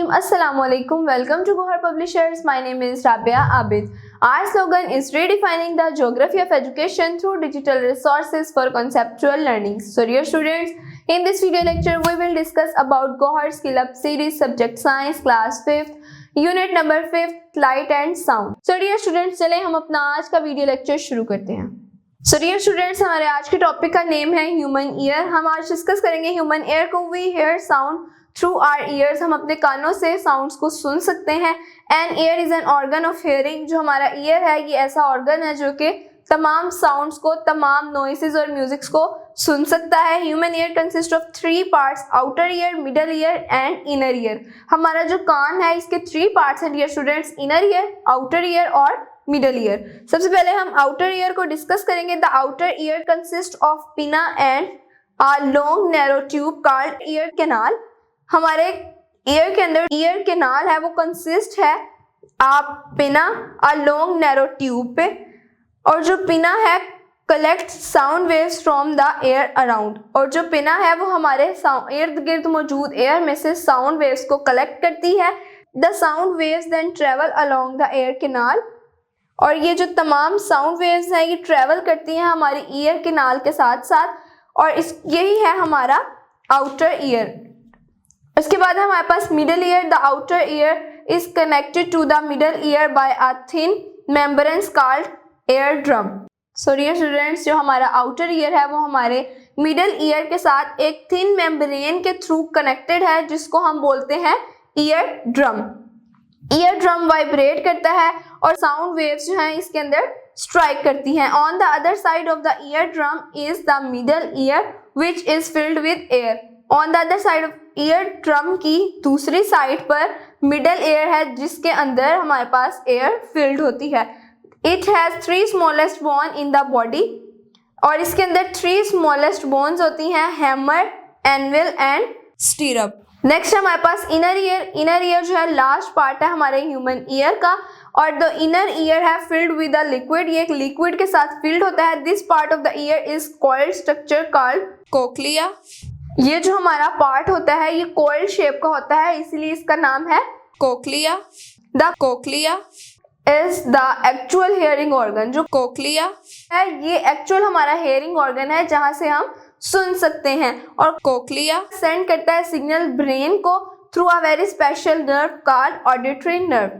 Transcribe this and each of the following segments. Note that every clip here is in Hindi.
Bismillahirrahmanirrahim. Assalamualaikum. Welcome to Gohar Publishers. My name is Rabia Abid. Our slogan is redefining the geography of education through digital resources for conceptual learning. So dear students, in this video lecture we will discuss about Gohar Skill Up series subject science class 5th unit number 5 light and sound. So dear students, चले हम अपना आज का वीडियो लेक्चर शुरू करते हैं। सो डियर स्टूडेंट्स, हमारे आज के टॉपिक का नेम है ह्यूमन ईयर। हम आज डिस्कस करेंगे ह्यूमन ईयर को। We hear sound through our ears, हम अपने कानों से साउंड्स को सुन सकते हैं। And ear is an organ of hearing, जो हमारा ईयर है ये ऐसा ऑर्गन है जो कि तमाम साउंड्स को, तमाम नॉइसेस और म्यूजिक्स को सुन सकता है। Human ear consist of 3 parts, outer ear, middle ear and inner ear. हमारा जो कान है इसके 3 पार्ट्स हैं dear students, inner ear, outer ear और मिडल ईयर। सबसे पहले हम आउटर ईयर को डिस्कस करेंगे। The outer ear consist of pinna and a long narrow tube called ear canal. हमारे ईयर के अंदर ईयर कैनाल है वो कंसिस्ट है पिना अ लॉन्ग नैरो ट्यूब पे, और जो पिना है collect sound waves from the air around, और जो पिना है वो हमारे इर्द गिर्द मौजूद एयर में से साउंड वेव्स को कलेक्ट करती है। The sound waves then travel along the ear canal, और ये जो तमाम साउंड वेव्स हैं ये ट्रेवल करती हैं हमारी ईयर कैनाल के साथ साथ, और यही है हमारा आउटर ईयर। इसके बाद हमारे पास middle ear. The outer ear is connected to the middle ear by a thin membrane called eardrum. So dear students, जो हमारा आउटर ईयर है वो हमारे मिडल ईयर के साथ एक थिन मेम्ब्रेन के थ्रू कनेक्टेड है, जिसको हम बोलते हैं ear drum. Ear drum vibrate करता है और साउंड वेव्स जो हैं इसके अंदर स्ट्राइक करती हैं। On the other side of the ear drum is the middle year which is filled with air. On the other side of ear drum की दूसरी साइड पर मिडल ईयर है जिसके अंदर हमारे पास एयर फिल्ड होती है। It has 3 smallest bone in the body, और इसके अंदर 3 smallest bones होती हैं, hammer, anvil and stirrup। Next हमारे पास इनर ईयर। इनर ईयर जो है लास्ट पार्ट है हमारे ह्यूमन ईयर का, और द इनर ईयर है फिल्ड विद अ लिक्विड, ये एक लिक्विड के साथ फिल्ड होता है। This part of the year is coiled structure called cochlea. ये जो हमारा पार्ट होता है ये कॉइल्ड शेप का होता है, इसलिए इसका नाम है cochlea. The cochlea is the actual hearing organ. जो कोक्लिया है ये एक्चुअल हमारा हेयरिंग ऑर्गन है जहां से हम सुन सकते हैं, और कोक्लिया सेंड करता है सिग्नल ब्रेन को through a very special nerve called auditory nerve.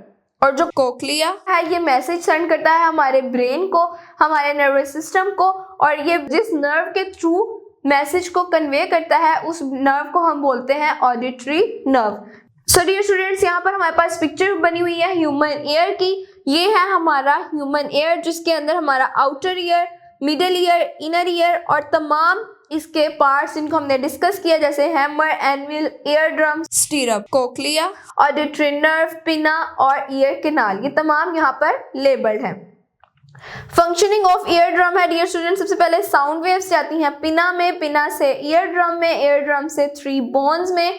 और जो कोक्लिया है ये मैसेज सेंड करता है हमारे ब्रेन को, हमारे नर्वस सिस्टम को, और ये जिस नर्व के थ्रू मैसेज को कन्वे करता है उस नर्व को हम बोलते हैं auditory nerve. So dear students, यहाँ पर हमारे पास पिक्चर बनी हुई है ह्यूमन ईयर की। ये है हमारा ह्यूमन ईयर जिसके अंदर हमारा outer ear, middle year, inner ear और तमाम इसके पार्ट्स जिनको हमने डिस्कस किया, जैसे hammer, anvil, ear drum, स्टीरअप, cochlea, auditory nerve, पिना और ईयर कैनाल, ये तमाम यहाँ पर लेबल्ड है। फंक्शनिंग ऑफ ईयर ड्रम है डियर स्टूडेंट, सबसे पहले साउंड वेव्स जाती हैं पिना में, पिना से ईयर ड्रम में, ईयर ड्रम से 3 बोन्स में।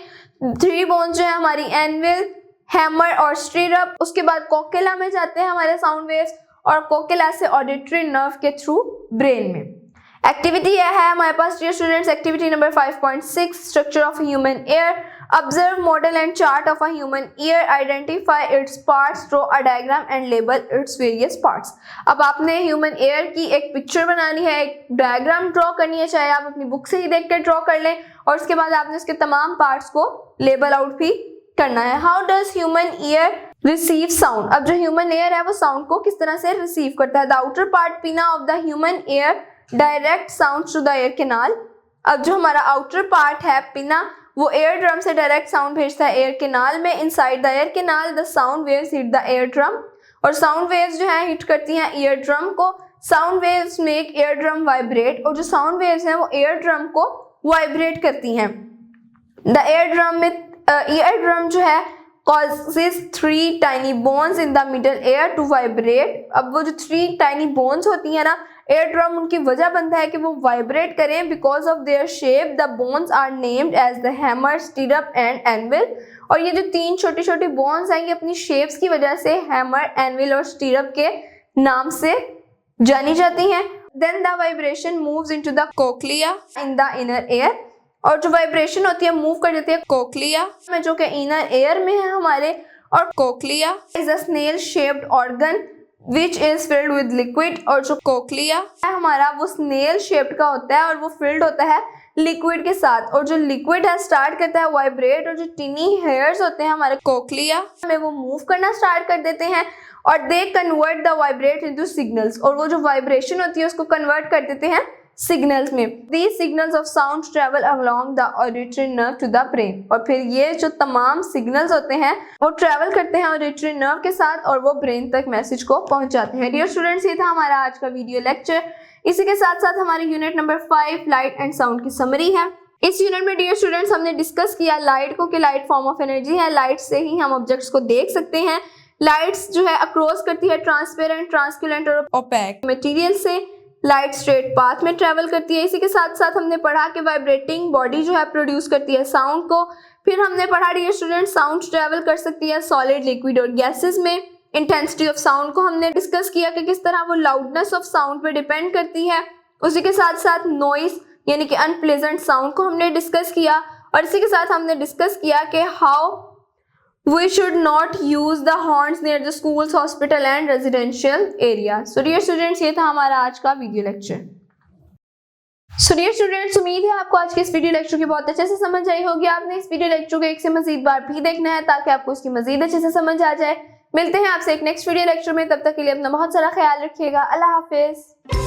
3 बोन्स जो है हमारी एनविल, हैमर और स्टीरअप। उसके बाद कोक्लिया में जाते हैं हमारे साउंड वेव्स, और कोक्लिया से ऑडिटरी नर्व के थ्रू ब्रेन में। एक्टिविटी है हमारे पास dear students, activity number 5.6 structure of human ear. Observe model and chart of a human ear, identify its parts, draw a diagram and label its various parts. अब आपने ह्यूमन ईयर की एक पिक्चर बनानी है, एक डायग्राम ड्रॉ करनी है, चाहे आप अपनी बुक से ही देख कर ड्रॉ कर लें, और उसके बाद आपने उसके तमाम पार्ट्स को लेबल आउट भी करना है। How does human ear receive sound. अब जो ह्यूमन ईयर है वो साउंड को किस तरह से रिसीव करता है। The outer part pinna of the human ear direct sound to the ear canal. अब जो हमारा आउटर पार्ट है पिना वो एयर ड्रम से डायरेक्ट साउंड भेजता है एयर कैनाल में। Inside the ear canal the sound waves hit the ear drum, और साउंड वेव्स जो है हिट करती हैं ईयर ड्रम को। Sound waves make ear drum vibrate, और जो साउंड वेव्स हैं वो एयर ड्रम को वाइब्रेट करती हैं। द एयर ड्रम में ईयर ड्रम जो है causes 3 tiny bones in the middle ear to vibrate। अब वो जो 3 tiny bones होती है ना एयर ड्रम, उनकी वजह बनता है कि वो वाइब्रेट करें। Because of their shape the bones are named as the hammer, stirrup and anvil. और ये जो 3 छोटी छोटी बोन्स हैं ये अपनी शेप्स की वजह से हैमर, एनविल और स्टीरअप के नाम से जानी जाती हैं। Then the vibration moves into the cochlea in the inner ear, और जो वाइब्रेशन होती है मूव कर देती है कोक्लिया में, जो कि इनर एयर में है हमारे। और cochlea is a snail shaped organ which is filled with liquid. और जो कोक्लिया है हमारा वो स्नेल शेप्ड का होता है और वो फिल्ड होता है लिक्विड के साथ। और जो लिक्विड है स्टार्ट करता है वाइब्रेट, और जो टिनी हेयर्स होते हैं हमारे कोक्लिया में वो मूव करना स्टार्ट कर देते हैं और they convert the vibrate into signals. और वो जो वाइब्रेशन होती है उसको कन्वर्ट कर देते हैं सिग्नल्स में। These signals of sound travel along the auditory nerve to the brain। और फिर ये जो तमाम सिग्नल्स होते हैं वो ट्रेवल करते हैं ऑडिटरी नर्व के साथ और वो ब्रेन तक मैसेज को पहुंचाते हैं। डियर स्टूडेंट्स, ये था हमारा आज का वीडियो लेक्चर। इसी के साथ साथ हमारे unit number 5 light and sound की समरी है। इस यूनिट में डियर स्टूडेंट्स हमने डिस्कस किया लाइट को कि लाइट फॉर्म ऑफ एनर्जी है, लाइट से ही हम ऑब्जेक्ट्स को देख सकते हैं। लाइट्स जो है अक्रॉस करती है ट्रांसपेरेंट, ट्रांसक्यूलेंट और ओपेक मटेरियल से। लाइट स्ट्रेट पाथ में ट्रेवल करती है। इसी के साथ साथ हमने पढ़ा कि वाइब्रेटिंग बॉडी जो है प्रोड्यूस करती है साउंड को। फिर हमने पढ़ा डियर स्टूडेंट साउंड ट्रेवल कर सकती है सॉलिड, लिक्विड और गैसेस में। इंटेंसिटी ऑफ साउंड को हमने डिस्कस किया कि किस तरह वो लाउडनेस ऑफ साउंड पे डिपेंड करती है। उसी के साथ साथ नॉइस यानी कि अनप्लेजेंट साउंड को हमने डिस्कस किया। और इसी के साथ हमने डिस्कस किया कि how we should not use the horns near the schools, hospital and residential area। So dear students, ये था हमारा आज का video lecture. So dear students, उम्मीद है आपको आज के इस वीडियो लेक्चर की बहुत अच्छे से समझ आई होगी। आपने इस वीडियो लेक्चर को एक से मजीद बार भी देखना है ताकि आपको इसकी मजीद अच्छे से समझ आ जाए। मिलते हैं आपसे एक नेक्स्ट वीडियो लेक्चर में, तब तक के लिए अपना बहुत सारा ख्याल रखिएगा। अल्लाह हाफिज।